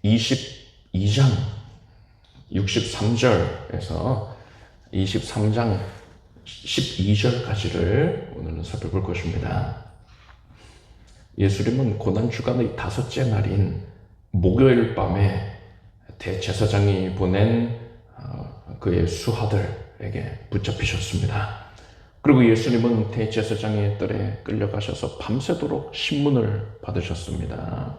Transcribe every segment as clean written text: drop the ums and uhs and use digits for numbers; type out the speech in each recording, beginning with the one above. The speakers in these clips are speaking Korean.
22장 63절에서 23장 12절까지를 오늘은 살펴볼 것입니다. 예수님은 고난주간의 다섯째 날인 목요일 밤에 대제사장이 보낸 그의 수하들에게 붙잡히셨습니다. 그리고 예수님은 대제사장의 뜰에 끌려가셔서 밤새도록 신문을 받으셨습니다.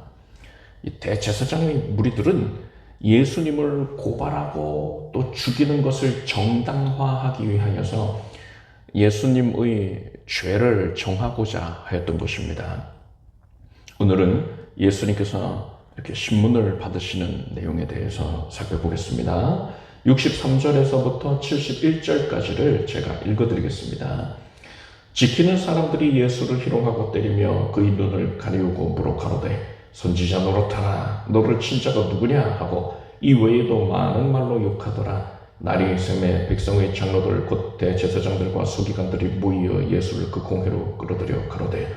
이 대제사장의 무리들은 예수님을 고발하고 또 죽이는 것을 정당화하기 위하여서 예수님의 죄를 정하고자 하였던 것입니다. 오늘은 예수님께서 이렇게 신문을 받으시는 내용에 대해서 살펴보겠습니다. 63절에서부터 71절까지를 제가 읽어드리겠습니다. 지키는 사람들이 예수를 희롱하고 때리며 그의 눈을 가리우고 물어 가로되 선지자 노릇하라 너를 친 자가 누구냐 하고 이 외에도 많은 말로 욕하더라. 날이 샘에 백성의 장로들 곧 대제사장들과 서기관들이 모여 예수를 그 공회로 끌어들여 가로되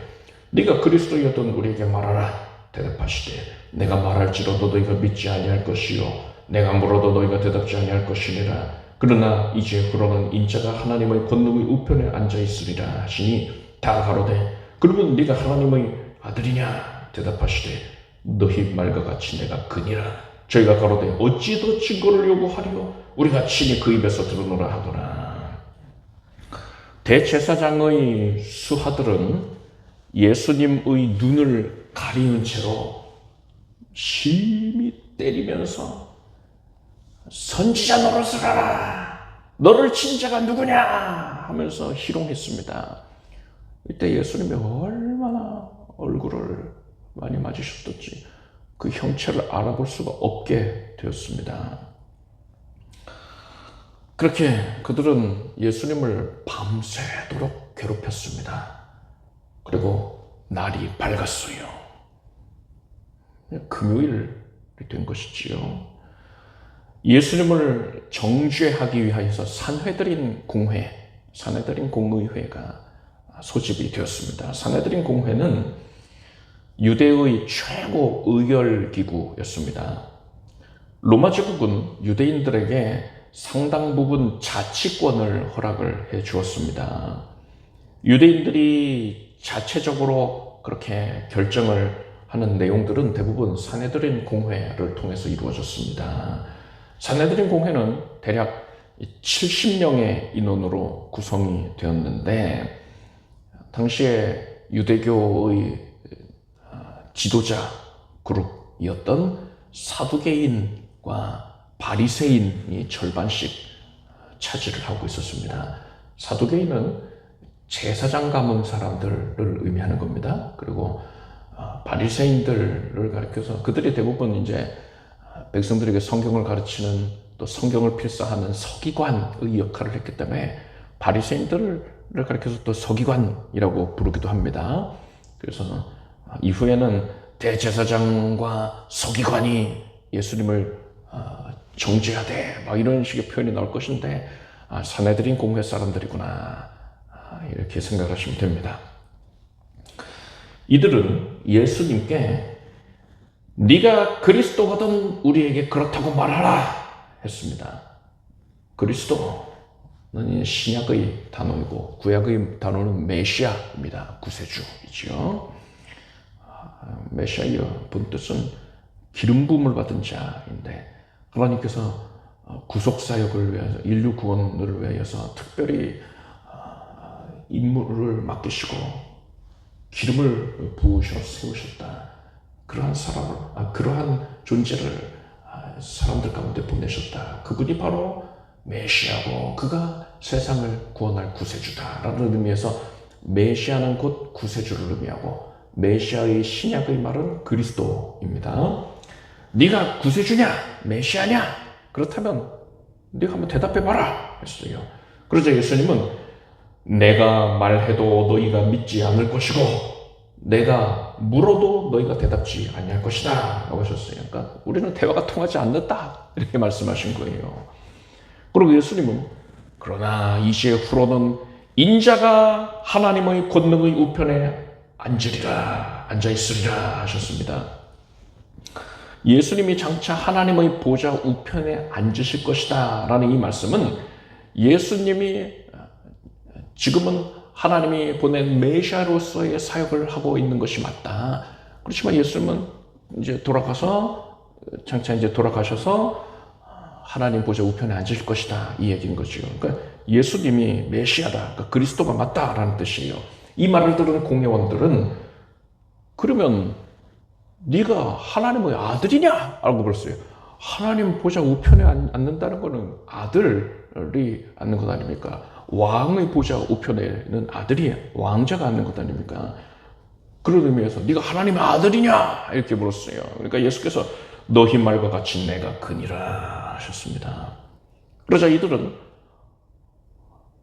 네가 그리스도였던 우리에게 말하라. 대답하시되 내가 말할지라도 너희가 믿지 아니할 것이요 내가 물어도 너희가 대답지 아니할 것이니라. 그러나 이제 후로는 인자가 하나님의 권능의 우편에 앉아 있으리라 하시니 다 가로되 그러면 네가 하나님의 아들이냐. 대답하시되 너희 말과 같이 내가 그니라. 저희가 가로되 어찌 더 증거를 요구하리요 우리가 친히 그 입에서 들으노라 하더라. 대제사장의 수하들은 예수님의 눈을 가리는 채로 심히 때리면서 선지자 노릇을 하라. 너를 친 자가 누구냐 하면서 희롱했습니다. 이때 예수님이 얼마나 얼굴을 많이 맞으셨던지 그 형체를 알아볼 수가 없게 되었습니다. 그렇게 그들은 예수님을 밤새도록 괴롭혔습니다. 그리고 날이 밝았어요. 금요일이 된 것이지요. 예수님을 정죄하기 위하여서 산헤드린 공의회가 소집이 되었습니다. 산헤드린 공회는 유대의 최고 의결기구였습니다. 로마 제국은 유대인들에게 상당 부분 자치권을 허락을 해 주었습니다. 유대인들이 자체적으로 그렇게 결정을 하는 내용들은 대부분 산헤드린 공회를 통해서 이루어졌습니다. 산헤드린 공회는 대략 70명의 인원으로 구성이 되었는데 당시에 유대교의 지도자 그룹이었던 사두개인과 바리새인이 절반씩 차지를 하고 있었습니다. 사두개인은 제사장 가문 사람들을 의미하는 겁니다. 그리고 바리새인들을 가리켜서 그들이 대부분 이제 백성들에게 성경을 가르치는 또 성경을 필사하는 서기관의 역할을 했기 때문에 바리새인들을 가리켜서 또 서기관이라고 부르기도 합니다. 그래서 이후에는 대제사장과 서기관이 예수님을 정죄하되 막 이런 식의 표현이 나올 것인데 산헤드린 공회 사람들이구나 이렇게 생각하시면 됩니다. 이들은 예수님께 네가 그리스도거든 우리에게 그렇다고 말하라 했습니다. 그리스도는 신약의 단어이고 구약의 단어는 메시아입니다. 구세주이죠. 메시아의 본뜻은 기름 부음을 받은 자인데 하나님께서 구속사역을 위해서 인류 구원을 위해서 특별히 임무를 맡기시고 기름을 부으셔 세우셨다. 그러한 존재를 사람들 가운데 보내셨다. 그분이 바로 메시아고 그가 세상을 구원할 구세주다라는 의미에서 메시아는 곧 구세주를 의미하고 메시아의 신약의 말은 그리스도입니다. 네가 구세주냐? 메시아냐? 그렇다면 네가 한번 대답해봐라 했어요. 그러자 예수님은 내가 말해도 너희가 믿지 않을 것이고 내가 물어도 너희가 대답지 아니할 것이다 라고 하셨어요. 그러니까 우리는 대화가 통하지 않는다 이렇게 말씀하신 거예요. 그리고 예수님은 그러나 이제 후로는 인자가 하나님의 권능의 우편에 앉아 있으리라 하셨습니다. 예수님이 장차 하나님의 보좌 우편에 앉으실 것이다 라는 이 말씀은 예수님이 지금은 하나님이 보낸 메시아로서의 사역을 하고 있는 것이 맞다. 그렇지만 예수님은 이제 장차 이제 돌아가셔서 하나님 보좌 우편에 앉으실 것이다. 이 얘기인 거죠. 그러니까 예수님이 메시아다. 그러니까 그리스도가 맞다라는 뜻이에요. 이 말을 들은 공회원들은 그러면 네가 하나님의 아들이냐? 라고 물었어요. 하나님 보좌 우편에 앉는다는 것은 아들이 앉는 것 아닙니까? 왕의 보좌 우편에는 아들이 왕자가 앉는 것 아닙니까? 그런 의미에서 네가 하나님의 아들이냐? 이렇게 물었어요. 그러니까 예수께서 너희 말과 같이 내가 그니라 하셨습니다. 그러자 이들은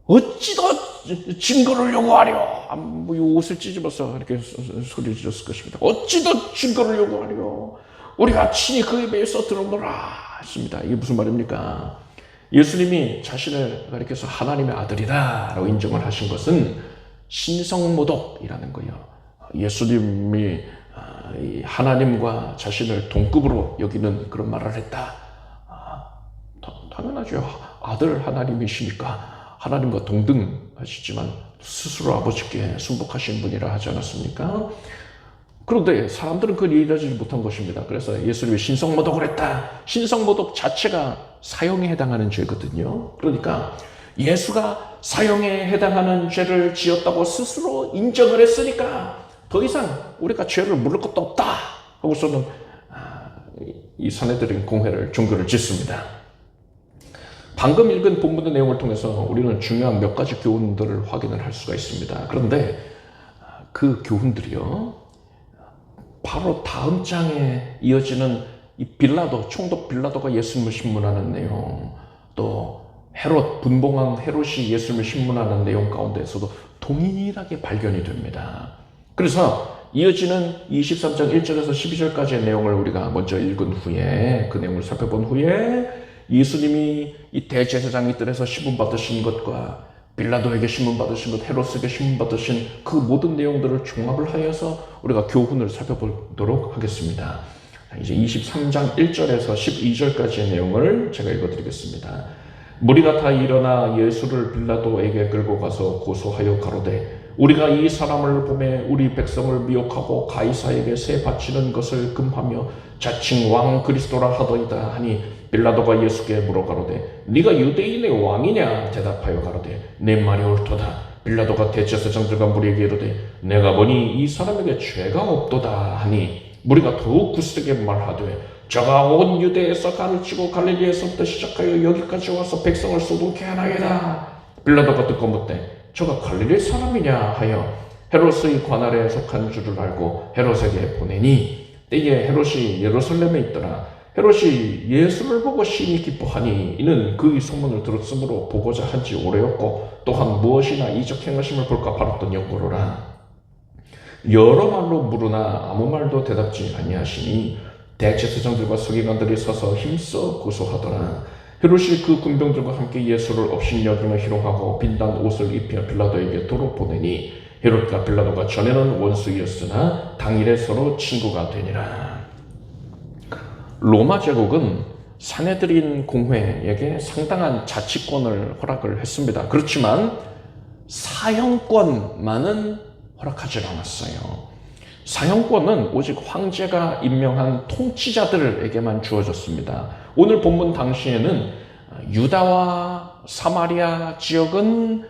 어찌 더 증거를 요구하려? 옷을 찢으면서 이렇게 소리를 질렀을 것입니다. 어찌 더 증거를 요구하려? 우리가 친히 그에 대해서 들어보라 했습니다. 이게 무슨 말입니까? 예수님이 자신을 가리켜서 하나님의 아들이다 라고 인정을 하신 것은 신성모독이라는 거예요. 예수님이 하나님과 자신을 동급으로 여기는 그런 말을 했다. 당연하죠. 아들 하나님이시니까 하나님과 동등하시지만 스스로 아버지께 순복하신 분이라 하지 않았습니까? 그런데 사람들은 그걸 이해하지 못한 것입니다. 그래서 예수님이 신성모독을 했다. 신성모독 자체가 사형에 해당하는 죄거든요. 그러니까 예수가 사형에 해당하는 죄를 지었다고 스스로 인정을 했으니까 더 이상 우리가 죄를 물을 것도 없다 하고서는 이 산헤드린 공회를 종교를 짓습니다. 방금 읽은 본문의 내용을 통해서 우리는 중요한 몇 가지 교훈들을 확인을 할 수가 있습니다. 그런데 그 교훈들이요, 바로 다음 장에 이어지는 이 총독 빌라도가 예수님을 신문하는 내용, 또 분봉왕 헤롯이 예수님을 신문하는 내용 가운데서도 동일하게 발견이 됩니다. 그래서 이어지는 23장 1절에서 12절까지의 내용을 우리가 먼저 읽은 후에, 그 내용을 살펴본 후에 예수님이 이 대제사장의 뜰에서 신문받으신 것과 빌라도에게 신문받으신 것, 헤롯에게 신문받으신 그 모든 내용들을 종합을 하여서 우리가 교훈을 살펴보도록 하겠습니다. 이제 23장 1절에서 12절까지의 내용을 제가 읽어드리겠습니다. 무리가 다 일어나 예수를 빌라도에게 끌고 가서 고소하여 가로되 우리가 이 사람을 보매 우리 백성을 미혹하고 가이사에게 세 바치는 것을 금하며 자칭 왕 그리스도라 하더이다 하니 빌라도가 예수께 물어 가로되 네가 유대인의 왕이냐? 대답하여 가로되 내 말이 옳도다. 빌라도가 대제사장들과 무리에게 이르되 내가 보니 이 사람에게 죄가 없도다 하니 무리가 더욱 굳세게 말하되 저가 온 유대에서 가르치고 갈릴리에서부터 시작하여 여기까지 와서 백성을 소동케 하나이다. 빌라도가 듣고 묻되 저가 갈릴리 사람이냐 하여 헤롯의 관할에 속한 줄을 알고 헤롯에게 보내니 때에 헤롯이 예루살렘에 있더라. 헤롯이 예수를 보고 심히 기뻐하니 이는 그의 소문을 들었으므로 보고자 한지 오래였고 또한 무엇이나 이적 행하심을 볼까 바랐던 영고로라. 여러 말로 물으나 아무 말도 대답지 아니하시니 대제사장들과 서기관들이 서서 힘써 고소하더라. 헤롯이 그 군병들과 함께 예수를 업신여기며 희롱하고 빛난 옷을 입혀 빌라도에게 도로 보내니 헤롯과 빌라도가 전에는 원수였으나 당일에 서로 친구가 되니라. 로마 제국은 산헤드린 공회에게 상당한 자치권을 허락을 했습니다. 그렇지만 사형권만은 허락하지 않았어요. 사형권은 오직 황제가 임명한 통치자들에게만 주어졌습니다. 오늘 본문 당시에는 유다와 사마리아 지역은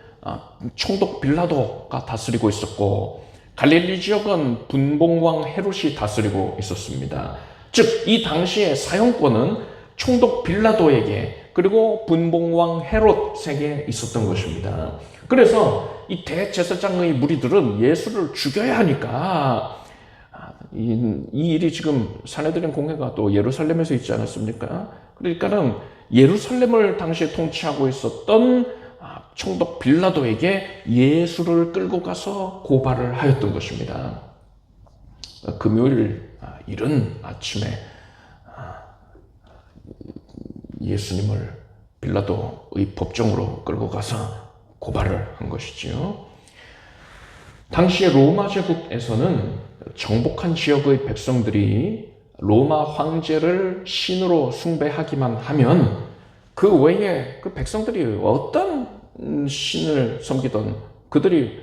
총독 빌라도가 다스리고 있었고 갈릴리 지역은 분봉왕 헤롯이 다스리고 있었습니다. 즉, 이 당시의 사형권은 총독 빌라도에게 그리고 분봉왕 헤롯에게 있었던 것입니다. 그래서 이 대제사장의 무리들은 예수를 죽여야 하니까 이 일이 지금 산헤드린 공회가 또 예루살렘에서 있지 않았습니까? 그러니까는 예루살렘을 당시에 통치하고 있었던 총독 빌라도에게 예수를 끌고 가서 고발을 하였던 것입니다. 금요일 이른 아침에 예수님을 빌라도의 법정으로 끌고 가서 고발을 한 것이지요. 당시에 로마 제국에서는 정복한 지역의 백성들이 로마 황제를 신으로 숭배하기만 하면 그 외에 그 백성들이 어떤 신을 섬기던 그들이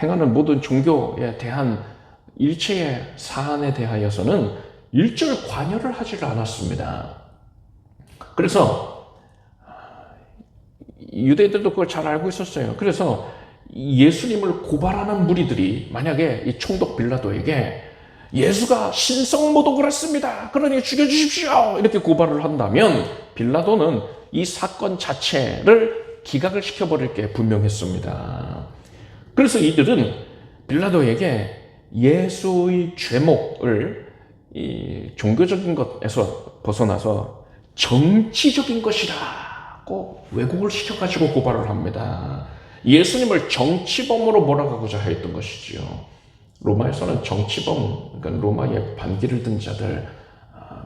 행하는 모든 종교에 대한 일체의 사안에 대하여서는 일절 관여를 하지를 않았습니다. 그래서 유대인들도 그걸 잘 알고 있었어요. 그래서 예수님을 고발하는 무리들이 만약에 이 총독 빌라도에게 예수가 신성모독을 했습니다, 그러니 죽여주십시오, 이렇게 고발을 한다면 빌라도는 이 사건 자체를 기각을 시켜버릴 게 분명했습니다. 그래서 이들은 빌라도에게 예수의 죄목을 이 종교적인 것에서 벗어나서 정치적인 것이라고 왜곡을 시켜가지고 고발을 합니다. 예수님을 정치범으로 몰아가고자 했던 것이지요. 로마에서는 정치범, 그러니까 로마의 반기를 든 자들,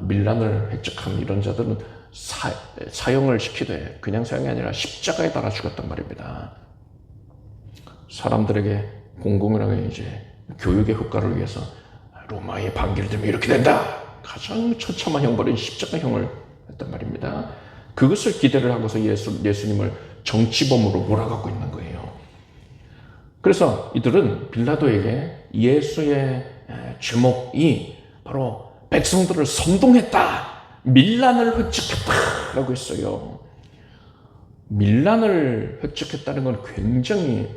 밀란을 획득한 이런 자들은 사형을 시키되 그냥 사형이 아니라 십자가에 달아 죽었단 말입니다. 사람들에게 공공연하게 이제 교육의 효과를 위해서 로마의 반기를 들면 이렇게 된다, 가장 처참한 형벌인 십자가형을 했단 말입니다. 그것을 기대를 하고서 예수님을 정치범으로 몰아가고 있는 거예요. 그래서 이들은 빌라도에게 예수의 죄목이 바로 백성들을 선동했다, 밀란을 획득했다라고 했어요. 밀란을 획득했다는 건 굉장히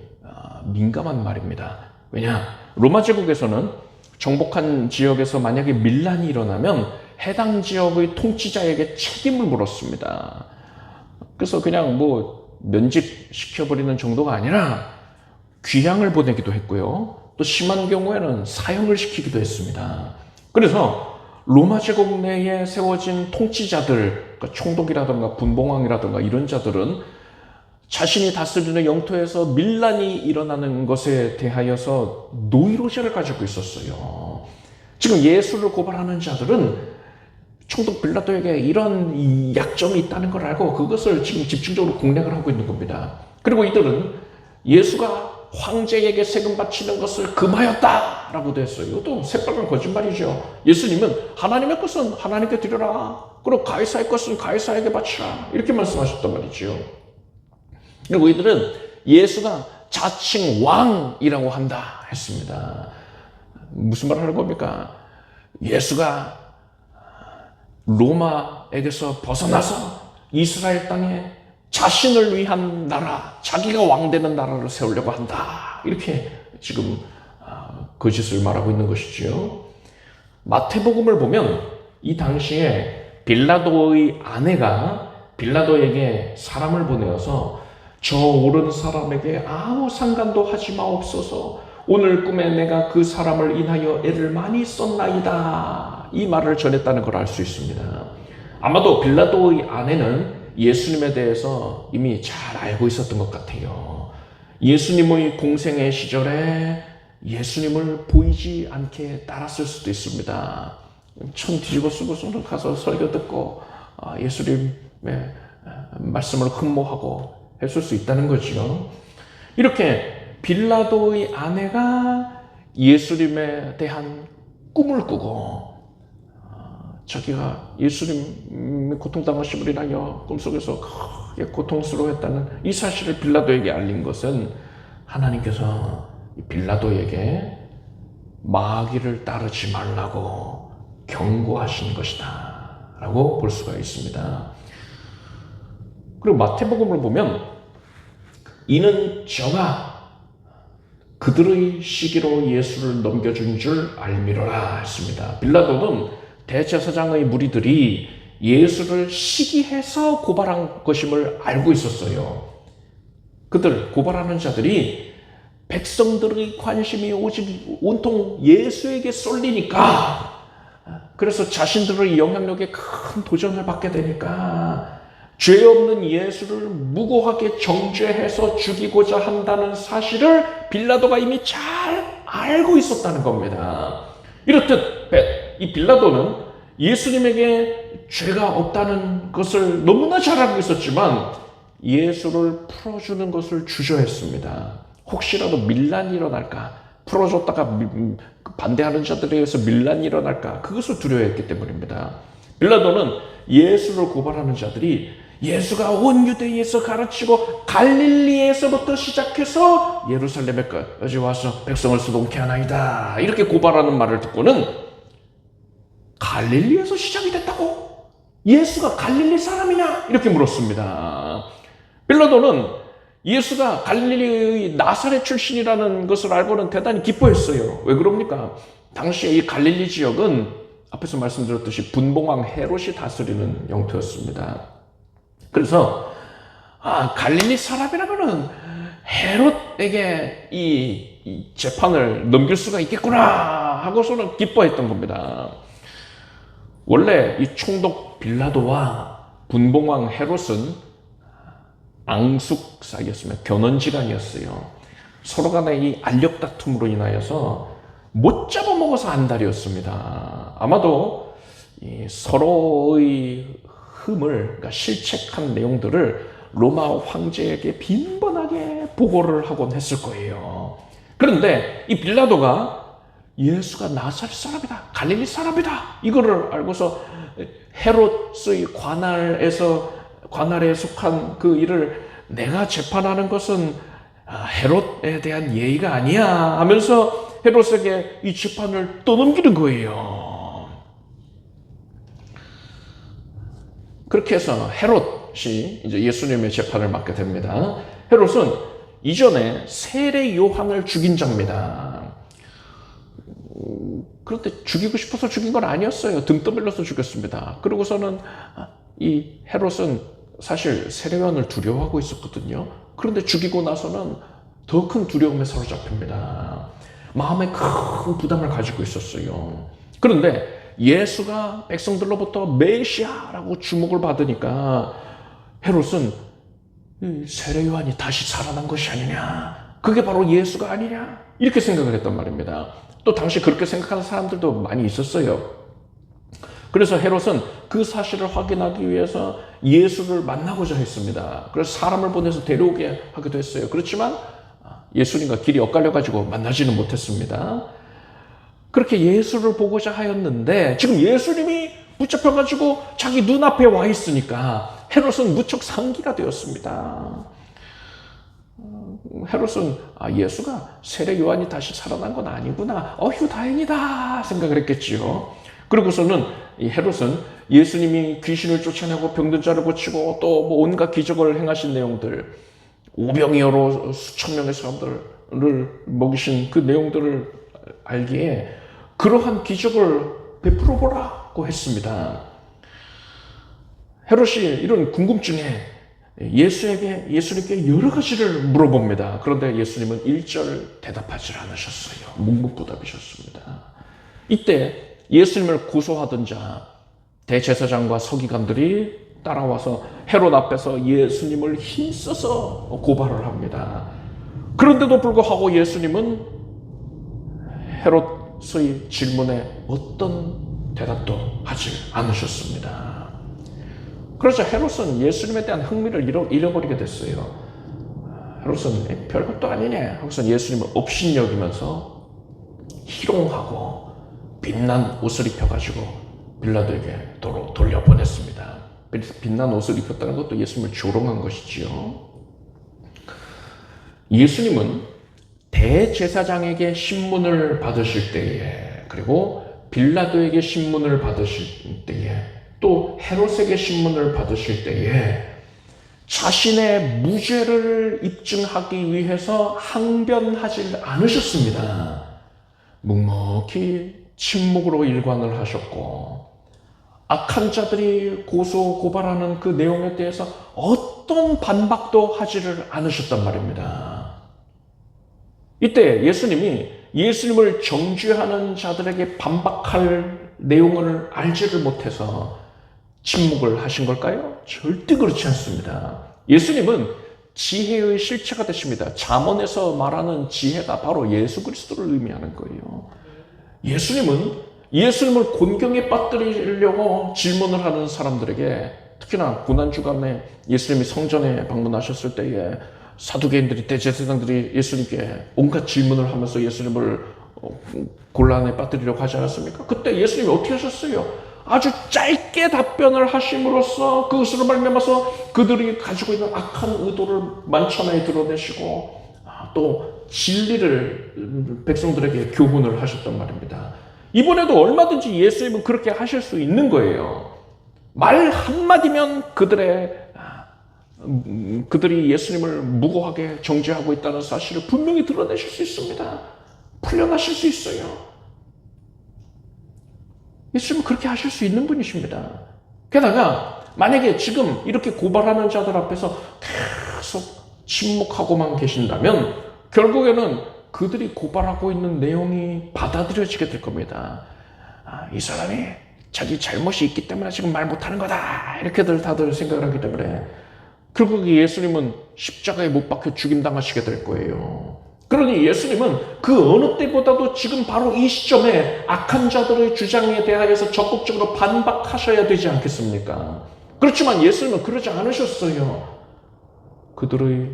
민감한 말입니다. 왜냐? 로마 제국에서는 정복한 지역에서 만약에 밀란이 일어나면 해당 지역의 통치자에게 책임을 물었습니다. 그래서 그냥 뭐 면직시켜버리는 정도가 아니라 귀양을 보내기도 했고요. 또 심한 경우에는 사형을 시키기도 했습니다. 그래서 로마 제국 내에 세워진 통치자들, 그러니까 총독이라든가 분봉왕이라든가 이런 자들은 자신이 다스리는 영토에서 밀란이 일어나는 것에 대하여서 노이로제를 가지고 있었어요. 지금 예수를 고발하는 자들은 총독 빌라도에게 이런 약점이 있다는 걸 알고 그것을 지금 집중적으로 공략을 하고 있는 겁니다. 그리고 이들은 예수가 황제에게 세금 바치는 것을 금하였다라고도 했어요. 이것도 새빨간 거짓말이죠. 예수님은 하나님의 것은 하나님께 드려라, 그리고 가이사의 것은 가이사에게 바치라, 이렇게 말씀하셨단 말이죠. 그리고 이들은 예수가 자칭 왕이라고 한다 했습니다. 무슨 말을 하는 겁니까? 예수가 로마에게서 벗어나서 이스라엘 땅에 자신을 위한 나라, 자기가 왕되는 나라를 세우려고 한다, 이렇게 지금 거짓을 말하고 있는 것이지요. 마태복음을 보면 이 당시에 빌라도의 아내가 빌라도에게 사람을 보내어서 저 오른 사람에게 아무 상관도 하지 마옵소서, 오늘 꿈에 내가 그 사람을 인하여 애를 많이 썼나이다, 이 말을 전했다는 걸 알 수 있습니다. 아마도 빌라도의 아내는 예수님에 대해서 이미 잘 알고 있었던 것 같아요. 예수님의 공생의 시절에 예수님을 보이지 않게 따랐을 수도 있습니다. 천 뒤집어 쓰고서는 가서 설교 듣고 예수님의 말씀을 흠모하고 했을 수 있다는 거죠. 이렇게 빌라도의 아내가 예수님에 대한 꿈을 꾸고 자기가 예수님이 고통당하심을 인하여 꿈속에서 크게 고통스러워했다는 이 사실을 빌라도에게 알린 것은 하나님께서 빌라도에게 마귀를 따르지 말라고 경고하신 것이다 라고 볼 수가 있습니다. 그리고 마태복음을 보면 이는 저가 그들의 시기로 예수를 넘겨준 줄 알미로라 했습니다. 빌라도는 대제사장의 무리들이 예수를 시기해서 고발한 것임을 알고 있었어요. 그들 고발하는 자들이 백성들의 관심이 오직 온통 예수에게 쏠리니까, 그래서 자신들의 영향력에 큰 도전을 받게 되니까 죄 없는 예수를 무고하게 정죄해서 죽이고자 한다는 사실을 빌라도가 이미 잘 알고 있었다는 겁니다. 이렇듯 이 빌라도는 예수님에게 죄가 없다는 것을 너무나 잘 알고 있었지만 예수를 풀어주는 것을 주저했습니다. 혹시라도 밀란이 일어날까, 풀어줬다가 반대하는 자들에 의해서 밀란이 일어날까? 그것을 두려워했기 때문입니다. 빌라도는 예수를 고발하는 자들이 예수가 온 유대에서 가르치고 갈릴리에서부터 시작해서 예루살렘에까지 와서 백성을 소동케 하나이다, 이렇게 고발하는 말을 듣고는 갈릴리에서 시작이 됐다고? 예수가 갈릴리 사람이냐? 이렇게 물었습니다. 빌라도는 예수가 갈릴리의 나사렛 출신이라는 것을 알고는 대단히 기뻐했어요. 왜 그럽니까? 당시에 이 갈릴리 지역은 앞에서 말씀드렸듯이 분봉왕 헤롯이 다스리는 영토였습니다. 그래서 갈릴리 사람이라면은 헤롯에게 이 재판을 넘길 수가 있겠구나 하고서는 기뻐했던 겁니다. 원래 이 총독 빌라도와 분봉왕 헤롯은 앙숙 사이였으면 견원지간이었어요. 서로 간의 이 알력 다툼으로 인하여서 못 잡아먹어서 안달이었습니다. 아마도 이 서로의 그러니까 실책한 내용들을 로마 황제에게 빈번하게 보고를 하곤 했을 거예요. 그런데 이 빌라도가 예수가 나사렛 사람이다, 갈릴리 사람이다, 이거를 알고서 헤롯의 관할에 속한 그 일을 내가 재판하는 것은 헤롯에 대한 예의가 아니야 하면서 헤롯에게 이 재판을 떠넘기는 거예요. 그렇게 해서 헤롯이 이제 예수님의 재판을 맡게 됩니다. 헤롯은 이전에 세례 요한을 죽인 자입니다. 그런데 죽이고 싶어서 죽인 건 아니었어요. 등 떠밀려서 죽였습니다. 그러고서는 이 헤롯은 사실 세례 요한을 두려워하고 있었거든요. 그런데 죽이고 나서는 더 큰 두려움에 사로잡힙니다. 마음에 큰 부담을 가지고 있었어요. 그런데 예수가 백성들로부터 메시아라고 주목을 받으니까 헤롯은 세례 요한이 다시 살아난 것이 아니냐, 그게 바로 예수가 아니냐, 이렇게 생각을 했단 말입니다. 또 당시 그렇게 생각하는 사람들도 많이 있었어요. 그래서 헤롯은 그 사실을 확인하기 위해서 예수를 만나고자 했습니다. 그래서 사람을 보내서 데려오게 하기도 했어요. 그렇지만 예수님과 길이 엇갈려가지고 만나지는 못했습니다. 그렇게 예수를 보고자 하였는데 지금 예수님이 붙잡혀가지고 자기 눈앞에 와 있으니까 헤롯은 무척 상기가 되었습니다. 헤롯은 예수가 세례 요한이 다시 살아난 건 아니구나, 어휴 다행이다 생각을 했겠지요. 그리고서는 이 헤롯은 예수님이 귀신을 쫓아내고 병든 자를 고치고 또 뭐 온갖 기적을 행하신 내용들, 오병이어로 수천 명의 사람들을 먹이신 그 내용들을 알기에 그러한 기적을 베풀어 보라고 했습니다. 헤롯이 이런 궁금증에 예수님께 여러 가지를 물어봅니다. 그런데 예수님은 일절 대답하지 않으셨어요. 묵묵부답이셨습니다. 이때 예수님을 고소하던 자 대제사장과 서기관들이 따라와서 헤롯 앞에서 예수님을 힘써서 고발을 합니다. 그런데도 불구하고 예수님은 헤롯의 질문에 어떤 대답도 하지 않으셨습니다. 그래서 헤롯은 예수님에 대한 흥미를 잃어버리게 됐어요. 헤롯은 별것도 아니네 하고서 예수님을 업신여기면서 희롱하고 빛난 옷을 입혀가지고 빌라도에게 도로 돌려보냈습니다. 빛난 옷을 입혔다는 것도 예수님을 조롱한 것이지요. 예수님은 대제사장에게 신문을 받으실 때에, 그리고 빌라도에게 신문을 받으실 때에, 또 헤롯에게 신문을 받으실 때에 자신의 무죄를 입증하기 위해서 항변하지 않으셨습니다. 묵묵히 침묵으로 일관을 하셨고 악한 자들이 고소 고발하는 그 내용에 대해서 어떤 반박도 하지를 않으셨단 말입니다. 이때 예수님이 예수님을 정죄하는 자들에게 반박할 내용을 알지를 못해서 침묵을 하신 걸까요? 절대 그렇지 않습니다. 예수님은 지혜의 실체가 되십니다. 잠언에서 말하는 지혜가 바로 예수 그리스도를 의미하는 거예요. 예수님을 곤경에 빠뜨리려고 질문을 하는 사람들에게, 특히나 고난주간에 예수님이 성전에 방문하셨을 때에 사두개인들이, 대제사장들이 예수님께 온갖 질문을 하면서 예수님을 곤란에 빠뜨리려고 하지 않았습니까? 그때 예수님이 어떻게 하셨어요? 아주 짧게 답변을 하심으로써 그것으로 말미암아서 그들이 가지고 있는 악한 의도를 만천하에 드러내시고 또 진리를 백성들에게 교훈을 하셨단 말입니다. 이번에도 얼마든지 예수님은 그렇게 하실 수 있는 거예요. 말 한마디면 그들이 예수님을 무고하게 정죄하고 있다는 사실을 분명히 드러내실 수 있습니다. 풀려나실 수 있어요. 예수님은 그렇게 하실 수 있는 분이십니다. 게다가 만약에 지금 이렇게 고발하는 자들 앞에서 계속 침묵하고만 계신다면 결국에는 그들이 고발하고 있는 내용이 받아들여지게 될 겁니다. 이 사람이 자기 잘못이 있기 때문에 지금 말 못하는 거다, 이렇게들 다들 생각을 하기 때문에 결국 예수님은 십자가에 못 박혀 죽임당하시게 될 거예요. 그러니 예수님은 그 어느 때보다도 지금 바로 이 시점에 악한 자들의 주장에 대하여서 적극적으로 반박하셔야 되지 않겠습니까? 그렇지만 예수님은 그러지 않으셨어요. 그들의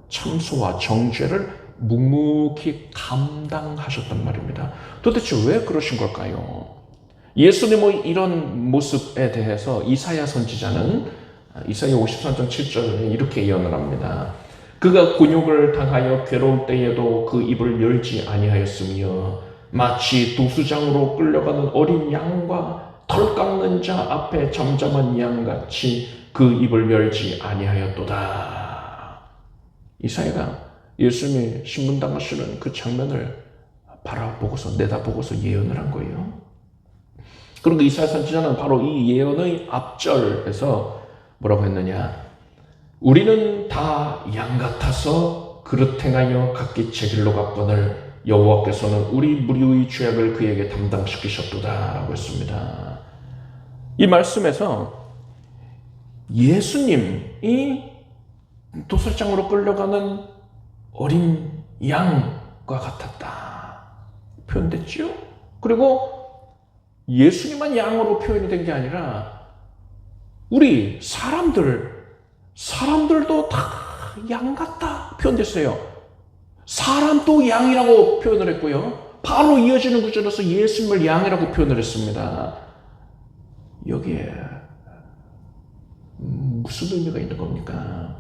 참소와 정죄를 묵묵히 감당하셨단 말입니다. 도대체 왜 그러신 걸까요? 예수님의 이런 모습에 대해서 이사야 선지자는 이사야 53장 7절에 이렇게 예언을 합니다. 그가 곤욕을 당하여 괴로울 때에도 그 입을 열지 아니하였으며 마치 도수장으로 끌려가는 어린 양과 털 깎는 자 앞에 잠잠한 양같이 그 입을 열지 아니하였도다. 이사야가 예수님이 신문당하시는 그 장면을 바라보고서 내다보고서 예언을 한 거예요. 그리고 이사야 선지자는 바로 이 예언의 앞절에서 뭐라고 했느냐? 우리는 다 양 같아서 그릇 행하여 각기 제 길로 갔거늘 여호와께서는 우리 무리의 죄악을 그에게 담당시키셨도다 라고 했습니다. 이 말씀에서 예수님이 도살장으로 끌려가는 어린 양과 같았다 표현됐죠. 그리고 예수님만 양으로 표현이 된 게 아니라 우리 사람들도 다 양 같다 표현됐어요. 사람도 양이라고 표현을 했고요. 바로 이어지는 구절에서 예수님을 양이라고 표현을 했습니다. 여기에 무슨 의미가 있는 겁니까?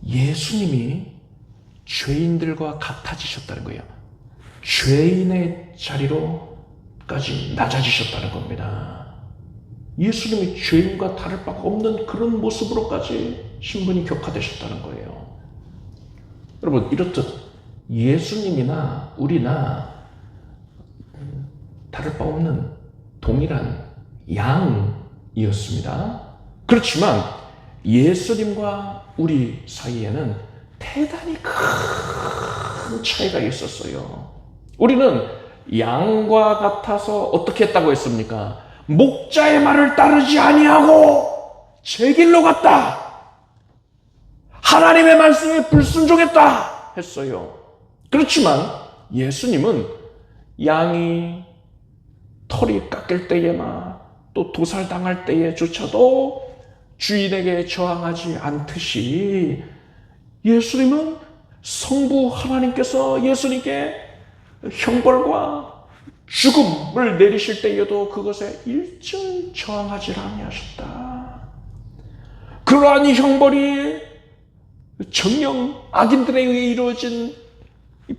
예수님이 죄인들과 같아지셨다는 거예요. 죄인의 자리로까지 낮아지셨다는 겁니다. 예수님이 죄인과 다를 바가 없는 그런 모습으로까지 신분이 격화되셨다는 거예요. 여러분, 이렇듯 예수님이나 우리나 다를 바 없는 동일한 양이었습니다. 그렇지만 예수님과 우리 사이에는 대단히 큰 차이가 있었어요. 우리는 양과 같아서 어떻게 했다고 했습니까? 목자의 말을 따르지 아니하고 제 길로 갔다. 하나님의 말씀에 불순종했다 했어요. 그렇지만 예수님은 양이 털이 깎일 때에나 또 도살당할 때에조차도 주인에게 저항하지 않듯이 예수님은 성부 하나님께서 예수님께 형벌과 죽음을 내리실 때에도 그것에 일절 저항하지 아니하셨다. 그러한 이 형벌이 정령 악인들에 의해 이루어진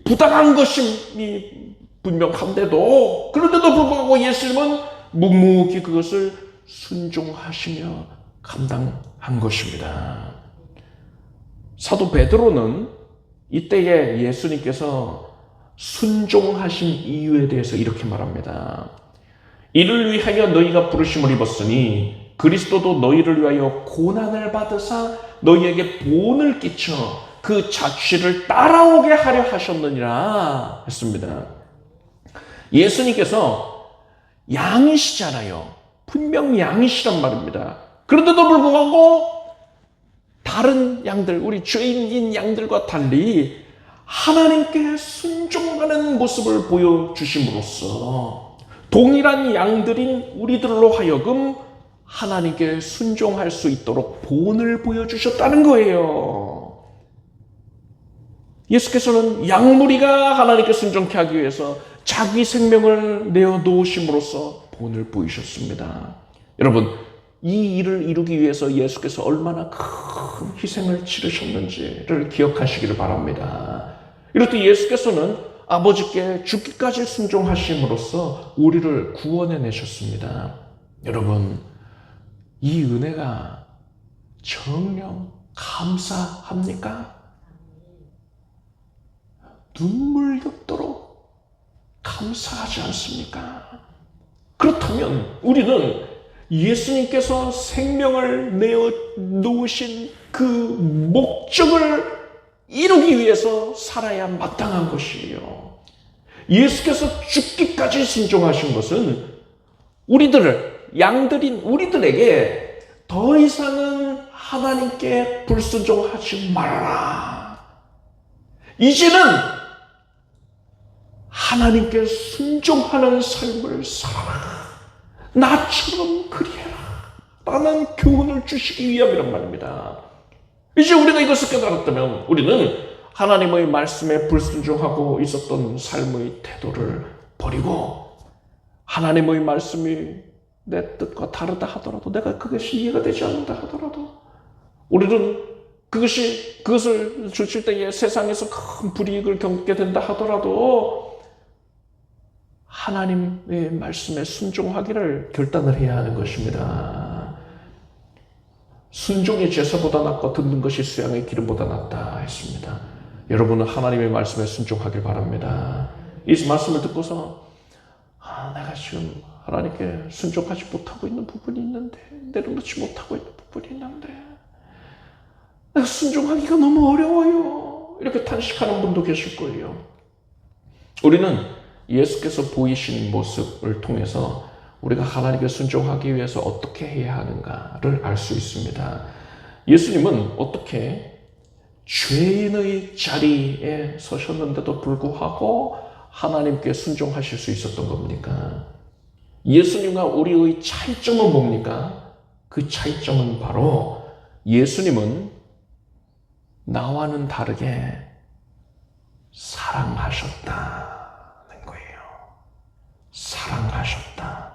부당한 것임이 분명한데도 그런데도 불구하고 예수님은 묵묵히 그것을 순종하시며 감당한 것입니다. 사도 베드로는 이때에 예수님께서 순종하신 이유에 대해서 이렇게 말합니다. 이를 위하여 너희가 부르심을 입었으니 그리스도도 너희를 위하여 고난을 받으사 너희에게 본을 끼쳐 그 자취를 따라오게 하려 하셨느니라 했습니다. 예수님께서 양이시잖아요. 분명 양이시란 말입니다. 그런데도 불구하고 다른 양들, 우리 죄인인 양들과 달리 하나님께 순종하는 모습을 보여주심으로써 동일한 양들인 우리들로 하여금 하나님께 순종할 수 있도록 본을 보여주셨다는 거예요. 예수께서는 양무리가 하나님께 순종케 하기 위해서 자기 생명을 내어 놓으심으로써 본을 보이셨습니다. 여러분, 이 일을 이루기 위해서 예수께서 얼마나 큰 희생을 치르셨는지를 기억하시기를 바랍니다. 이럴 때 예수께서는 아버지께 죽기까지 순종하심으로써 우리를 구원해 내셨습니다. 여러분, 이 은혜가 정녕 감사합니까? 눈물 겹도록 감사하지 않습니까? 그렇다면 우리는 예수님께서 생명을 내어 놓으신 그 목적을 이루기 위해서 살아야 마땅한 것이에요. 예수께서 죽기까지 순종하신 것은 양들인 우리들에게 더 이상은 하나님께 불순종하지 말아라. 이제는 하나님께 순종하는 삶을 살아라. 나처럼 그리해라. 라는 교훈을 주시기 위함이란 말입니다. 이제 우리가 이것을 깨달았다면 우리는 하나님의 말씀에 불순종하고 있었던 삶의 태도를 버리고 하나님의 말씀이 내 뜻과 다르다 하더라도 내가 그것이 이해가 되지 않는다 하더라도 우리는 그것을 주실 때에 세상에서 큰 불이익을 겪게 된다 하더라도 하나님의 말씀에 순종하기를 결단을 해야 하는 것입니다. 순종이 제사보다 낫고 듣는 것이 수양의 기름보다 낫다 했습니다. 여러분은 하나님의 말씀에 순종하길 바랍니다. 이 말씀을 듣고서 내가 지금 하나님께 순종하지 못하고 있는 부분이 있는데 내려놓지 못하고 있는 부분이 있는데 내가 순종하기가 너무 어려워요. 이렇게 탄식하는 분도 계실 거예요. 우리는 예수께서 보이신 모습을 통해서 우리가 하나님께 순종하기 위해서 어떻게 해야 하는가를 알 수 있습니다. 예수님은 어떻게 죄인의 자리에 서셨는데도 불구하고 하나님께 순종하실 수 있었던 겁니까? 예수님과 우리의 차이점은 뭡니까? 그 차이점은 바로 예수님은 나와는 다르게 사랑하셨다는 거예요. 사랑하셨다.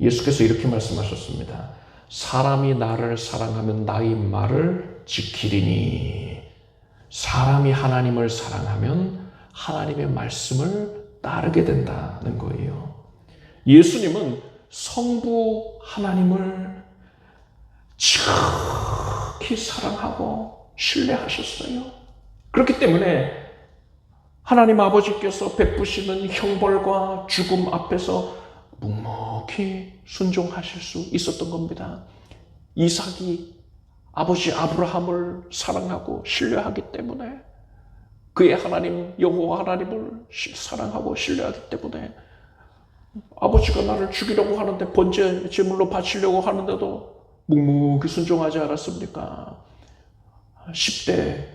예수께서 이렇게 말씀하셨습니다. 사람이 나를 사랑하면 나의 말을 지키리니 사람이 하나님을 사랑하면 하나님의 말씀을 따르게 된다는 거예요. 예수님은 성부 하나님을 지극히 사랑하고 신뢰하셨어요. 그렇기 때문에 하나님 아버지께서 베푸시는 형벌과 죽음 앞에서 묵묵히 순종하실 수 있었던 겁니다. 이삭이 아버지 아브라함을 사랑하고 신뢰하기 때문에 그의 하나님 여호와 하나님을 사랑하고 신뢰하기 때문에 아버지가 나를 죽이려고 하는데 번제 제물로 바치려고 하는데도 묵묵히 순종하지 않았습니까? 10대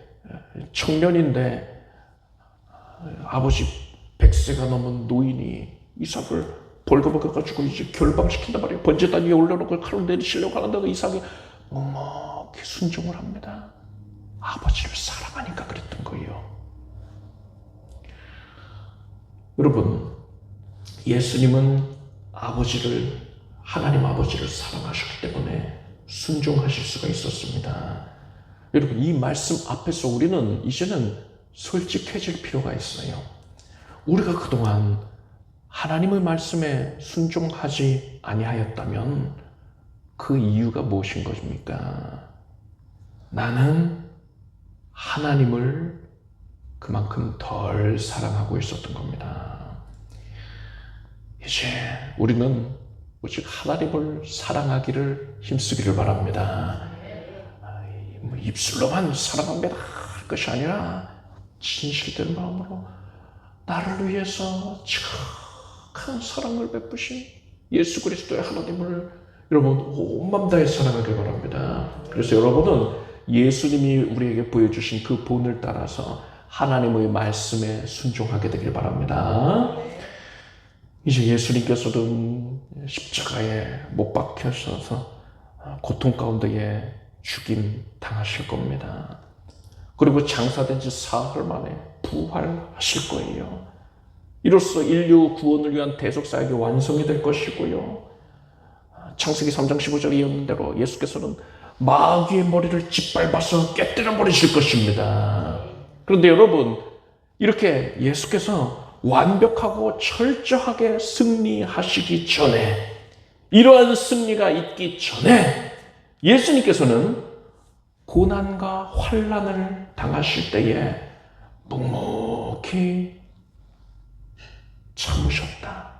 청년인데 아버지 100세가 넘은 노인이 이삭을 벌거벗겨가지고 이제 결방시킨단 말이에요. 번제단 위에 올려놓고 칼로 내리시려고 하는데도 이삭이 묵묵히 순종을 합니다. 아버지를 사랑하니까 그랬던 거예요. 여러분, 예수님은 하나님 아버지를 사랑하셨기 때문에 순종하실 수가 있었습니다. 여러분, 이 말씀 앞에서 우리는 이제는 솔직해질 필요가 있어요. 우리가 그동안 하나님의 말씀에 순종하지 아니하였다면 그 이유가 무엇인 것입니까? 나는 하나님을 그만큼 덜 사랑하고 있었던 겁니다. 이제 우리는 오직 하나님을 사랑하기를 힘쓰기를 바랍니다. 입술로만 사랑합니다 할 것이 아니라 진실된 마음으로 나를 위해서 지극한 사랑을 베푸신 예수 그리스도의 하나님을 여러분 온 마음 다해 사랑하길 바랍니다. 그래서 여러분은 예수님이 우리에게 보여주신 그 본을 따라서 하나님의 말씀에 순종하게 되길 바랍니다. 이제 예수님께서는 십자가에 못 박혀서 고통 가운데에 죽임 당하실 겁니다. 그리고 장사된 지 사흘 만에 부활하실 거예요. 이로써 인류 구원을 위한 대속사역이 완성이 될 것이고요. 창세기 3장 15절에 이었는 대로 예수께서는 마귀의 머리를 짓밟아서 깨뜨려 버리실 것입니다. 그런데 여러분, 이렇게 예수께서 완벽하고 철저하게 승리하시기 전에, 이러한 승리가 있기 전에 예수님께서는 고난과 환난을 당하실 때에 묵묵히 참으셨다,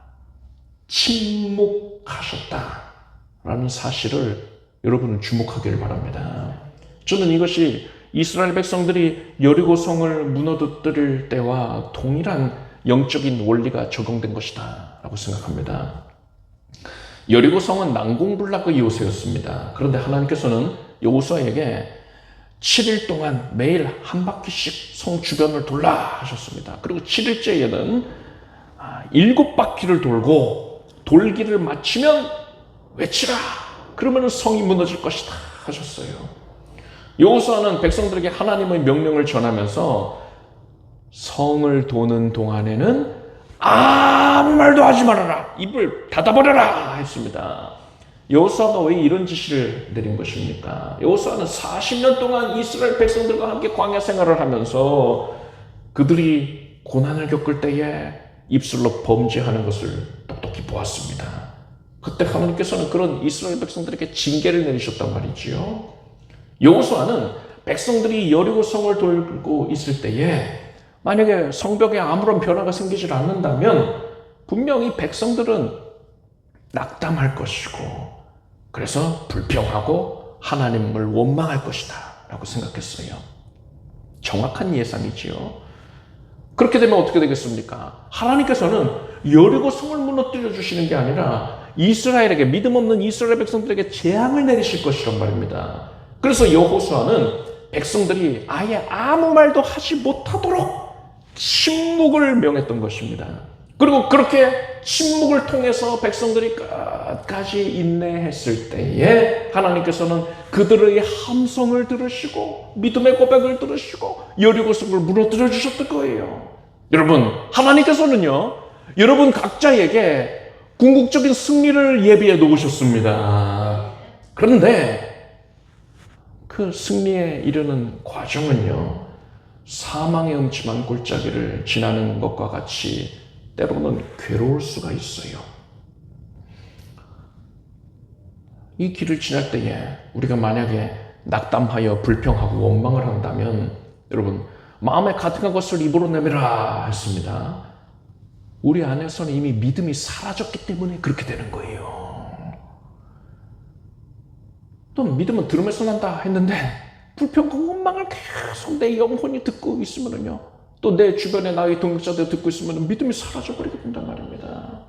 침묵하셨다라는 사실을 여러분은 주목하기를 바랍니다. 저는 이것이 이스라엘 백성들이 여리고성을 무너뜨릴 때와 동일한 영적인 원리가 적용된 것이다 라고 생각합니다. 여리고성은 난공불락의 요새였습니다. 그런데 하나님께서는 여호수아에게 7일 동안 매일 한 바퀴씩 성 주변을 돌라 하셨습니다. 그리고 7일째에는 7바퀴를 돌고 돌기를 마치면 외치라, 그러면 성이 무너질 것이다 하셨어요. 여호수아는 백성들에게 하나님의 명령을 전하면서 성을 도는 동안에는 아무 말도 하지 말아라, 입을 닫아버려라 했습니다. 여호수아가 왜 이런 지시를 내린 것입니까? 여호수아는 40년 동안 이스라엘 백성들과 함께 광야 생활을 하면서 그들이 고난을 겪을 때에 입술로 범죄하는 것을 똑똑히 보았습니다. 그때 하나님께서는 그런 이스라엘 백성들에게 징계를 내리셨단 말이지요. 여호수아는 백성들이 여리고성을 돌고 있을 때에 만약에 성벽에 아무런 변화가 생기질 않는다면 분명히 백성들은 낙담할 것이고, 그래서 불평하고 하나님을 원망할 것이다 라고 생각했어요. 정확한 예상이지요. 그렇게 되면 어떻게 되겠습니까? 하나님께서는 여리고성을 무너뜨려 주시는 게 아니라 이스라엘에게, 믿음 없는 이스라엘 백성들에게 재앙을 내리실 것이란 말입니다. 그래서 여호수아는 백성들이 아예 아무 말도 하지 못하도록 침묵을 명했던 것입니다. 그리고 그렇게 침묵을 통해서 백성들이 끝까지 인내했을 때에 하나님께서는 그들의 함성을 들으시고 믿음의 고백을 들으시고 여리고성을 무너뜨려 주셨던 거예요. 여러분, 하나님께서는요, 여러분 각자에게 궁극적인 승리를 예비해 놓으셨습니다. 그런데 그 승리에 이르는 과정은요, 사망의 음침한 골짜기를 지나는 것과 같이 때로는 괴로울 수가 있어요. 이 길을 지날 때에 우리가 만약에 낙담하여 불평하고 원망을 한다면, 여러분, 마음에 가득한 것을 입으로 내밀어라 했습니다. 우리 안에서는 이미 믿음이 사라졌기 때문에 그렇게 되는 거예요. 또 믿음은 들음에서 난다 했는데 불평과 원망을 계속 내 영혼이 듣고 있으면요, 또 내 주변에 나의 동역자들 듣고 있으면 믿음이 사라져버리게 된단 말입니다.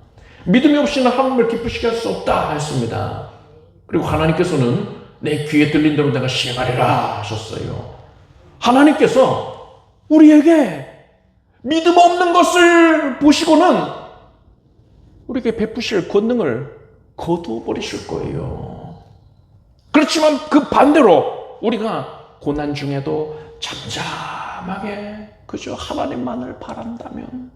믿음이 없이는 하나님을 기쁘시게 할 수 없다 했습니다. 그리고 하나님께서는 내 귀에 들린 대로 내가 시행하리라 하셨어요. 하나님께서 우리에게 믿음 없는 것을 보시고는 우리에게 베푸실 권능을 거두어버리실 거예요. 그렇지만 그 반대로 우리가 고난 중에도 잠잠하게 그저 하나님만을 바란다면,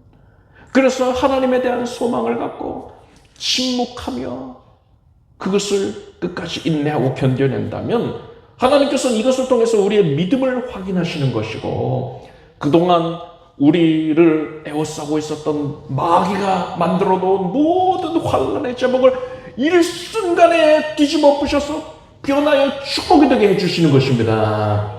그래서 하나님에 대한 소망을 갖고 침묵하며 그것을 끝까지 인내하고 견뎌낸다면 하나님께서는 이것을 통해서 우리의 믿음을 확인하시는 것이고, 그동안 우리를 에워싸고 있었던 마귀가 만들어 놓은 모든 환난의 제목을 일순간에 뒤집어 엎으셔서 변하여 축복이 되게 해주시는 것입니다.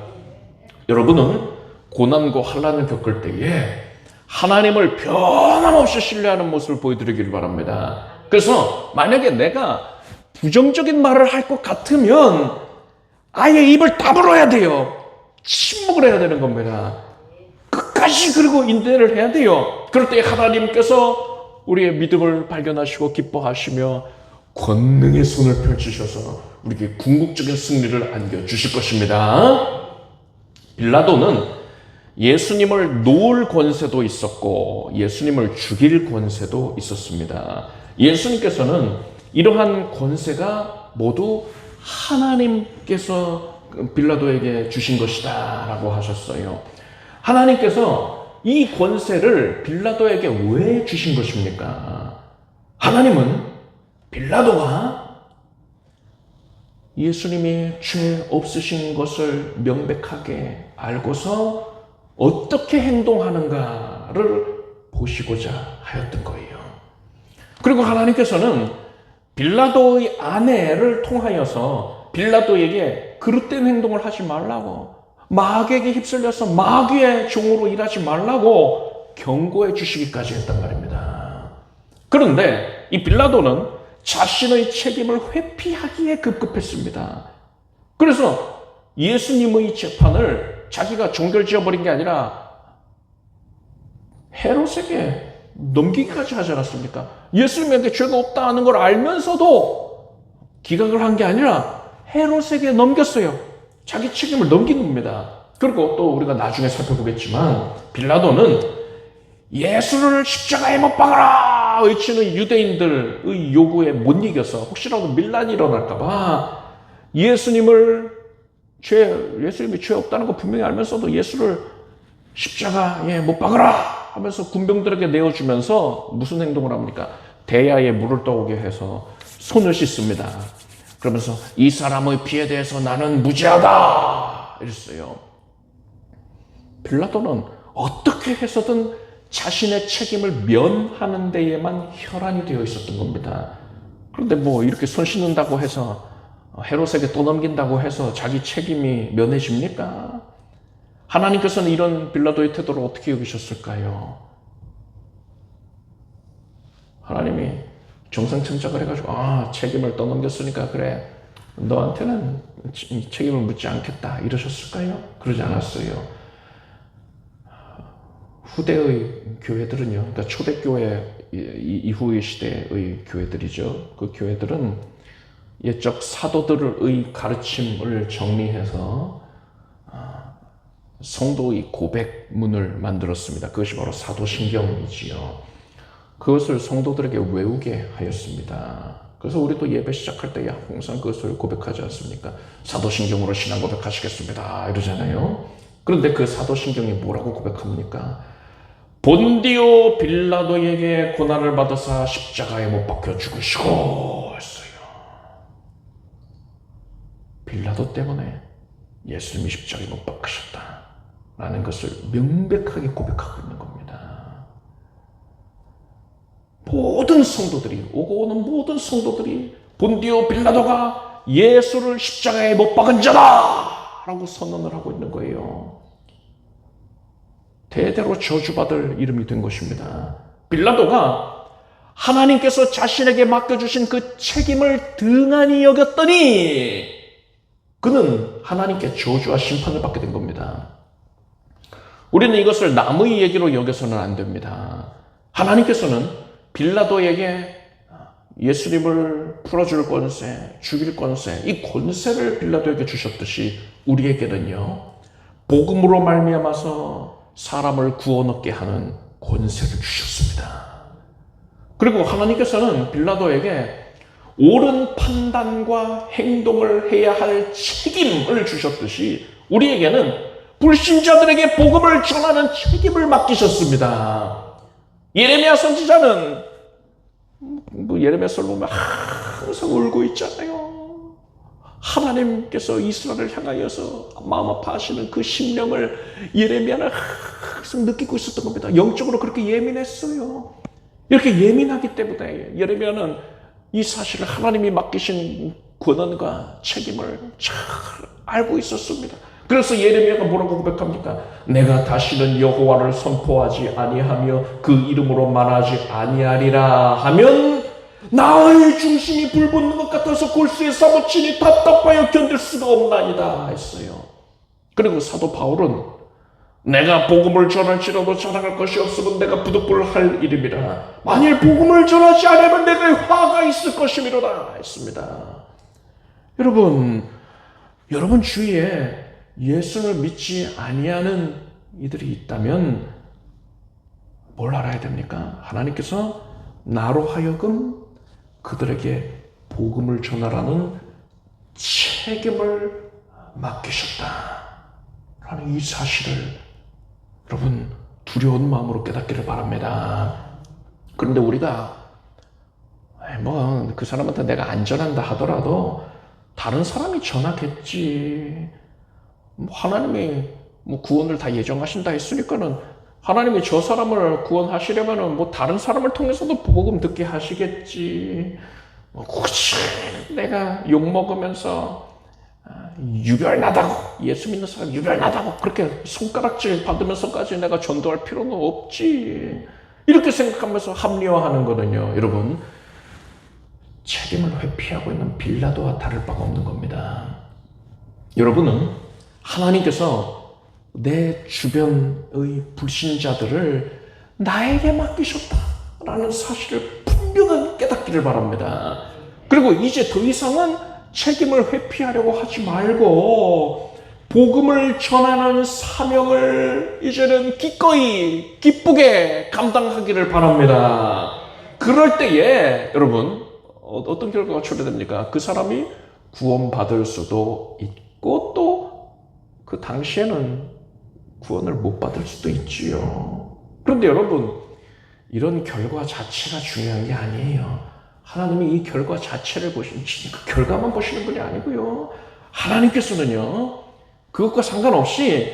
여러분은 고난과 환난을 겪을 때에 하나님을 변함없이 신뢰하는 모습을 보여드리기를 바랍니다. 그래서 만약에 내가 부정적인 말을 할 것 같으면 아예 입을 다물어야 돼요. 침묵을 해야 되는 겁니다. 끝까지 그리고 인내를 해야 돼요. 그럴 때 하나님께서 우리의 믿음을 발견하시고 기뻐하시며 권능의 손을 펼치셔서 우리에게 궁극적인 승리를 안겨주실 것입니다. 빌라도는 예수님을 놓을 권세도 있었고 예수님을 죽일 권세도 있었습니다. 예수님께서는 이러한 권세가 모두 하나님께서 빌라도에게 주신 것이다 라고 하셨어요. 하나님께서 이 권세를 빌라도에게 왜 주신 것입니까? 하나님은 빌라도가 예수님이 죄 없으신 것을 명백하게 알고서 어떻게 행동하는가를 보시고자 하였던 거예요. 그리고 하나님께서는 빌라도의 아내를 통하여서 빌라도에게 그릇된 행동을 하지 말라고, 마귀에게 휩쓸려서 마귀의 종으로 일하지 말라고 경고해 주시기까지 했단 말입니다. 그런데 이 빌라도는 자신의 책임을 회피하기에 급급했습니다. 그래서 예수님의 재판을 자기가 종결지어버린 게 아니라 헤롯에게 넘기기까지 하지 않았습니까? 예수님에게 죄가 없다는 걸 알면서도 기각을 한 게 아니라 헤롯에게 넘겼어요. 자기 책임을 넘긴 겁니다. 그리고 또 우리가 나중에 살펴보겠지만 빌라도는 예수를 십자가에 못 박아라 외치는 유대인들의 요구에 못 이겨서 혹시라도 밀란이 일어날까봐 예수님이 죄 없다는 거 분명히 알면서도 예수를 십자가에 못 박아라 하면서 군병들에게 내어주면서 무슨 행동을 합니까? 대야에 물을 떠오게 해서 손을 씻습니다. 그러면서 이 사람의 피에 대해서 나는 무죄하다 이랬어요. 빌라도는 어떻게 해서든 자신의 책임을 면하는 데에만 혈안이 되어 있었던 겁니다. 그런데 뭐 이렇게 손 씻는다고 해서 헤롯에게 또 넘긴다고 해서 자기 책임이 면해집니까? 하나님께서는 이런 빌라도의 태도를 어떻게 여기셨을까요? 하나님이 정상천착을 해가지고 책임을 떠넘겼으니까 그래 너한테는 책임을 묻지 않겠다 이러셨을까요? 그러지 않았어요. 후대의 교회들은요, 그러니까 초대교회 이후의 시대의 교회들이죠. 그 교회들은 옛적 사도들의 가르침을 정리해서 성도의 고백문을 만들었습니다. 그것이 바로 사도신경이지요. 그것을 성도들에게 외우게 하였습니다. 그래서 우리도 예배 시작할 때 항상 그것을 고백하지 않습니까? 사도신경으로 신앙 고백하시겠습니다 이러잖아요. 그런데 그 사도신경이 뭐라고 고백합니까? 본디오 빌라도에게 고난을 받아서 십자가에 못 박혀 죽으시고 했어요. 빌라도 때문에 예수님이 십자가에 못 박히셨다라는 것을 명백하게 고백하고 있는 겁니다. 모든 성도들이, 오고 오는 모든 성도들이 본디오 빌라도가 예수를 십자가에 못 박은 자다 라고 선언을 하고 있는 거예요. 대대로 저주받을 이름이 된 것입니다. 빌라도가 하나님께서 자신에게 맡겨주신 그 책임을 등한히 여겼더니 그는 하나님께 저주와 심판을 받게 된 겁니다. 우리는 이것을 남의 얘기로 여겨서는 안 됩니다. 하나님께서는 빌라도에게 예수님을 풀어줄 권세, 죽일 권세, 이 권세를 빌라도에게 주셨듯이 우리에게는요, 복음으로 말미암아서 사람을 구원 얻게 하는 권세를 주셨습니다. 그리고 하나님께서는 빌라도에게 옳은 판단과 행동을 해야 할 책임을 주셨듯이 우리에게는 불신자들에게 복음을 전하는 책임을 맡기셨습니다. 예레미야 선지자는 예레미야서를 보면 항상 울고 있잖아요. 하나님께서 이스라엘을 향하여서 마음 아파하시는 그 심령을 예레미야는 항상 느끼고 있었던 겁니다. 영적으로 그렇게 예민했어요. 이렇게 예민하기 때문에 예레미야는 이 사실을 하나님이 맡기신 권한과 책임을 잘 알고 있었습니다. 그래서 예레미야가 뭐라고 고백합니까? 내가 다시는 여호와를 선포하지 아니하며 그 이름으로 말하지 아니하리라 하면 나의 중심이 불붙는 것 같아서 골수에 사무치니 답답하여 견딜 수가 없나이다 했어요. 그리고 사도 바울은 내가 복음을 전할지라도 자랑할 것이 없으면 내가 부득불할 일임이라. 만일 복음을 전하지 않으면 내가 화가 있을 것이미로다 했습니다. 여러분 주위에 예수를 믿지 아니하는 이들이 있다면 뭘 알아야 됩니까? 하나님께서 나로 하여금 그들에게 복음을 전하라는 책임을 맡기셨다 라는 이 사실을 여러분 두려운 마음으로 깨닫기를 바랍니다. 그런데 우리가 그 사람한테 내가 안전한다 하더라도 다른 사람이 전하겠지. 하나님이 구원을 다 예정하신다 했으니까는 하나님이 저 사람을 구원하시려면은 다른 사람을 통해서도 복음 듣게 하시겠지. 굳이 내가 욕먹으면서 유별나다고, 예수 믿는 사람 유별나다고 그렇게 손가락질 받으면서까지 내가 전도할 필요는 없지. 이렇게 생각하면서 합리화하는 거는요, 여러분, 책임을 회피하고 있는 빌라도와 다를 바가 없는 겁니다. 여러분은 하나님께서 내 주변의 불신자들을 나에게 맡기셨다라는 사실을 분명히 깨닫기를 바랍니다. 그리고 이제 더 이상은 책임을 회피하려고 하지 말고 복음을 전하는 사명을 이제는 기꺼이 기쁘게 감당하기를 바랍니다. 그럴 때에 여러분 어떤 결과가 초래됩니까? 그 사람이 구원받을 수도 있고 또 그 당시에는 구원을 못 받을 수도 있지요. 그런데 여러분 이런 결과 자체가 중요한 게 아니에요. 하나님이 이 결과 자체를 보시는 그 결과만 보시는 분이 아니고요. 하나님께서는요. 그것과 상관없이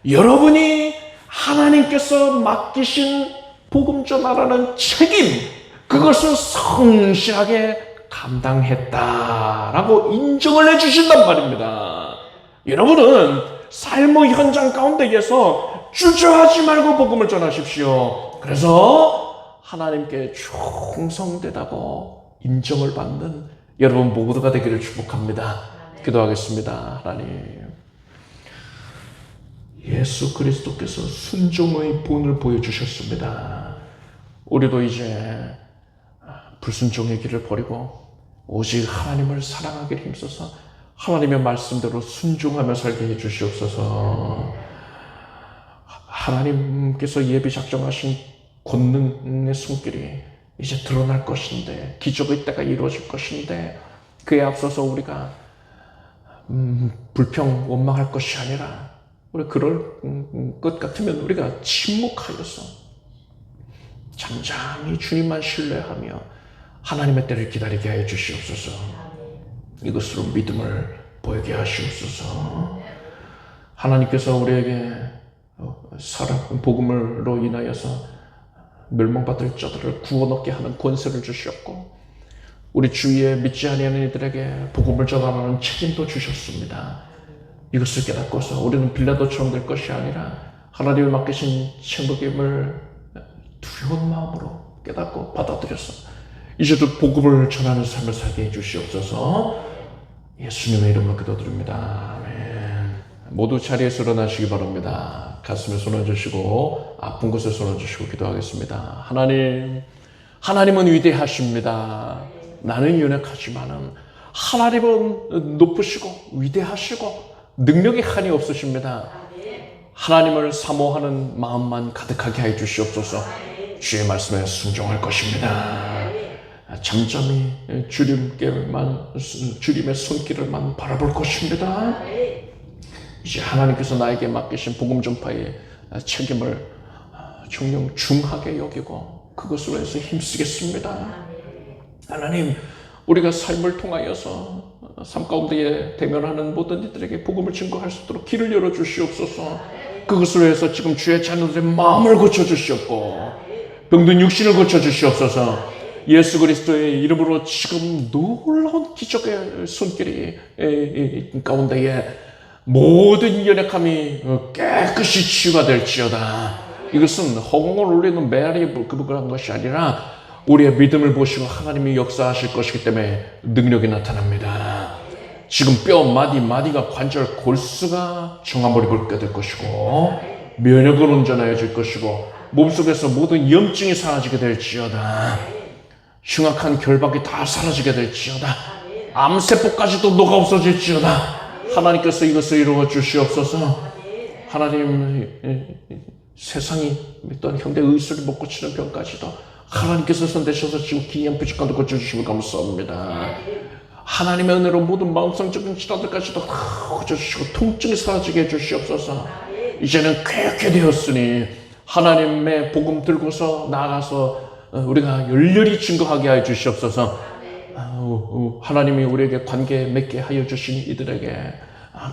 여러분이 하나님께서 맡기신 복음 전하라는 책임 그것을 성실하게 감당했다라고 인정을 해주신단 말입니다. 여러분은 삶의 현장 가운데에서 주저하지 말고 복음을 전하십시오. 그래서 하나님께 충성되다고 인정을 받는 여러분 모두가 되기를 축복합니다. 기도하겠습니다. 하나님, 예수 그리스도께서 순종의 본을 보여주셨습니다. 우리도 이제 불순종의 길을 버리고 오직 하나님을 사랑하기를 힘써서 하나님의 말씀대로 순종하며 살게 해주시옵소서. 하나님께서 예비 작정하신 권능의 손길이 이제 드러날 것인데 기적의 때가 이루어질 것인데 그에 앞서서 우리가 불평 원망할 것이 아니라 우리 그럴 것 같으면 우리가 침묵하여서 잠잠히 주님만 신뢰하며 하나님의 때를 기다리게 하여 주시옵소서. 이것으로 믿음을 보이게 하시옵소서. 하나님께서 우리에게 복음으로 인하여서 멸망받을 자들을 구원 얻게 하는 권세를 주셨고 우리 주위에 믿지 아니하는 이들에게 복음을 전하는 책임도 주셨습니다. 이것을 깨닫고서 우리는 빌라도처럼 될 것이 아니라 하나님을 맡기신 책임을 두려운 마음으로 깨닫고 받아들여서 이제도 복음을 전하는 삶을 살게 해주시옵소서. 예수님의 이름으로 기도드립니다. 아멘. 모두 자리에서 일어나시기 바랍니다. 가슴에 손 얹으시고 아픈 곳에 손 얹으시고 기도하겠습니다. 하나님, 하나님은 위대하십니다. 나는 연약하지만은 하나님은 높으시고 위대하시고 능력이 한이 없으십니다. 하나님을 사모하는 마음만 가득하게 해 주시옵소서. 주의 말씀에 순종할 것입니다. 잠잠히 주님의 손길을만 바라볼 것입니다. 이제 하나님께서 나에게 맡기신 복음 전파의 책임을 정녕 중하게 여기고 그것으로 해서 힘쓰겠습니다. 하나님, 우리가 삶을 통하여서 삶 가운데에 대면하는 모든 이들에게 복음을 증거할 수 있도록 길을 열어주시옵소서. 그것으로 해서 지금 주의 자녀들의 마음을 고쳐주시옵고 병든 육신을 고쳐주시옵소서. 예수 그리스도의 이름으로 지금 놀라운 기적의 손길이 가운데에 모든 연약함이 깨끗이 치유가 될지어다. 이것은 허공을 울리는 메아리에 그분한 것이 아니라 우리의 믿음을 보시고 하나님이 역사하실 것이기 때문에 능력이 나타납니다. 지금 뼈 마디가 관절 골수가 정화물이 붉게 될 것이고 면역은 온전해질 것이고 몸속에서 모든 염증이 사라지게 될지어다. 흉악한 결박이 다 사라지게 될지어다. 암세포까지도 녹아 없어질지어다. 하나님께서 이것을 이루어 주시옵소서. 하나님, 세상이 어떤 형대 의술이 못 고치는 병까지도 하나님께서 손대셔서 지금 기이한 부족함도 고쳐주시고 감사합니다. 하나님의 은혜로 모든 마음성적인 질환들까지도 다 고쳐주시고 통증이 사라지게 해주시옵소서. 이제는 쾌쾌 되었으니 하나님의 복음 들고서 나아가서 우리가 열렬히 증거하게 하여 주시옵소서. 하나님이 우리에게 관계 맺게 하여 주신 이들에게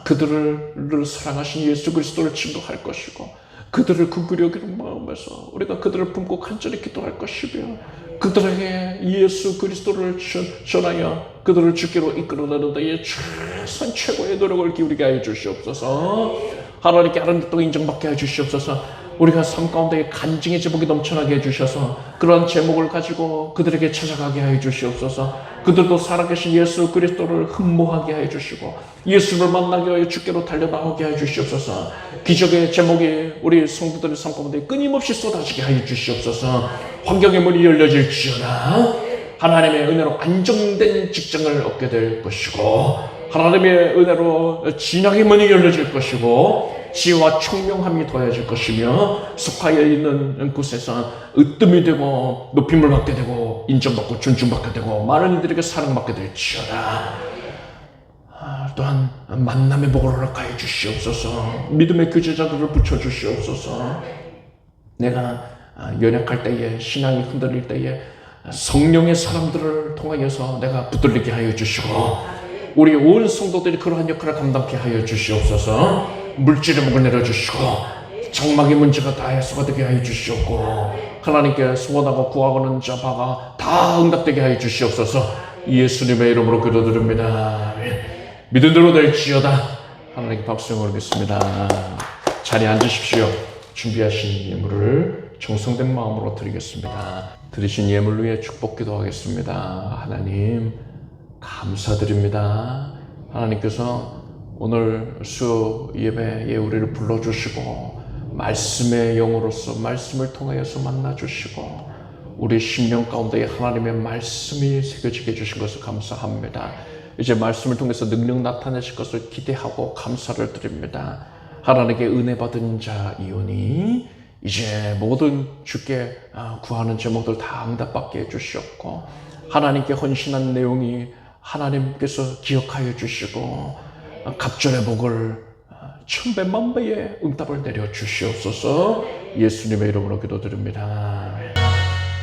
그들을 사랑하신 예수 그리스도를 증거할 것이고, 그들을 긍휼히 여기는 마음에서 우리가 그들을 품고 간절히 기도할 것이며, 그들에게 예수 그리스도를 전하여 그들을 주께로 이끌어내는 데에 최선 최고의 노력을 기울이게 하여 주시옵소서. 하나님께 아름답고 인정받게 해 주시옵소서. 우리가 삶 가운데 간증의 제목이 넘쳐나게 해주셔서 그러한 제목을 가지고 그들에게 찾아가게 해 주시옵소서. 그들도 살아계신 예수 그리스도를 흠모하게 해 주시고 예수를 만나게 하여 주께로 달려나오게 해 주시옵소서. 기적의 제목이 우리 성도들의 삶 가운데 끊임없이 쏟아지게 하여 주시옵소서. 환경의 문이 열려질지어다. 하나님의 은혜로 안정된 직장을 얻게 될 것이고, 하나님의 은혜로 진학의 문이 열려질 것이고, 지혜와 총명함이 더해질 것이며, 속하여 있는 곳에서 으뜸이 되고 높임을 받게 되고 인정받고 존중받게 되고 많은 이들에게 사랑받게 될지어다. 또한 만남의 복을 허락하여 주시옵소서. 믿음의 교제자들을 붙여주시옵소서. 내가 연약할 때에, 신앙이 흔들릴 때에 성령의 사람들을 통하여서 내가 붙들리게 하여 주시고, 우리 온 성도들이 그러한 역할을 감당케 하여 주시옵소서. 물질의 목을 내려주시고 장막의 문제가 다 해소가 되게 하여 주시옵고, 하나님께 소원하고 구하고는 자 바가 다 응답되게 하여 주시옵소서. 예수님의 이름으로 기도드립니다. 믿음대로 될지어다. 하나님께 박수 올리겠습니다. 자리에 앉으십시오. 준비하신 예물을 정성된 마음으로 드리겠습니다. 드리신 예물 위에 축복 기도하겠습니다. 하나님 감사드립니다. 하나님께서 오늘 수 예배에 우리를 불러주시고 말씀의 영으로서 말씀을 통하여서 만나주시고 우리 심령 가운데 하나님의 말씀이 새겨지게 해주신 것을 감사합니다. 이제 말씀을 통해서 능력 나타내실 것을 기대하고 감사를 드립니다. 하나님께 은혜 받은 자이오니 이제 모든 주께 구하는 제목들 다 응답받게 해주시옵고, 하나님께 헌신한 내용이 하나님께서 기억하여 주시고 갑절의 복을 천배 만배의 응답을 내려 주시옵소서. 예수님의 이름으로 기도드립니다.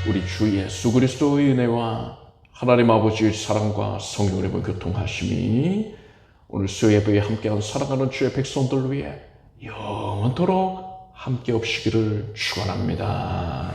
우리 주 예수 그리스도의 은혜와 하나님 아버지의 사랑과 성령의 교통하심이 오늘 수요예배에 함께한 사랑하는 주의 백성들 위해 영원토록 함께 없시기를 축원합니다.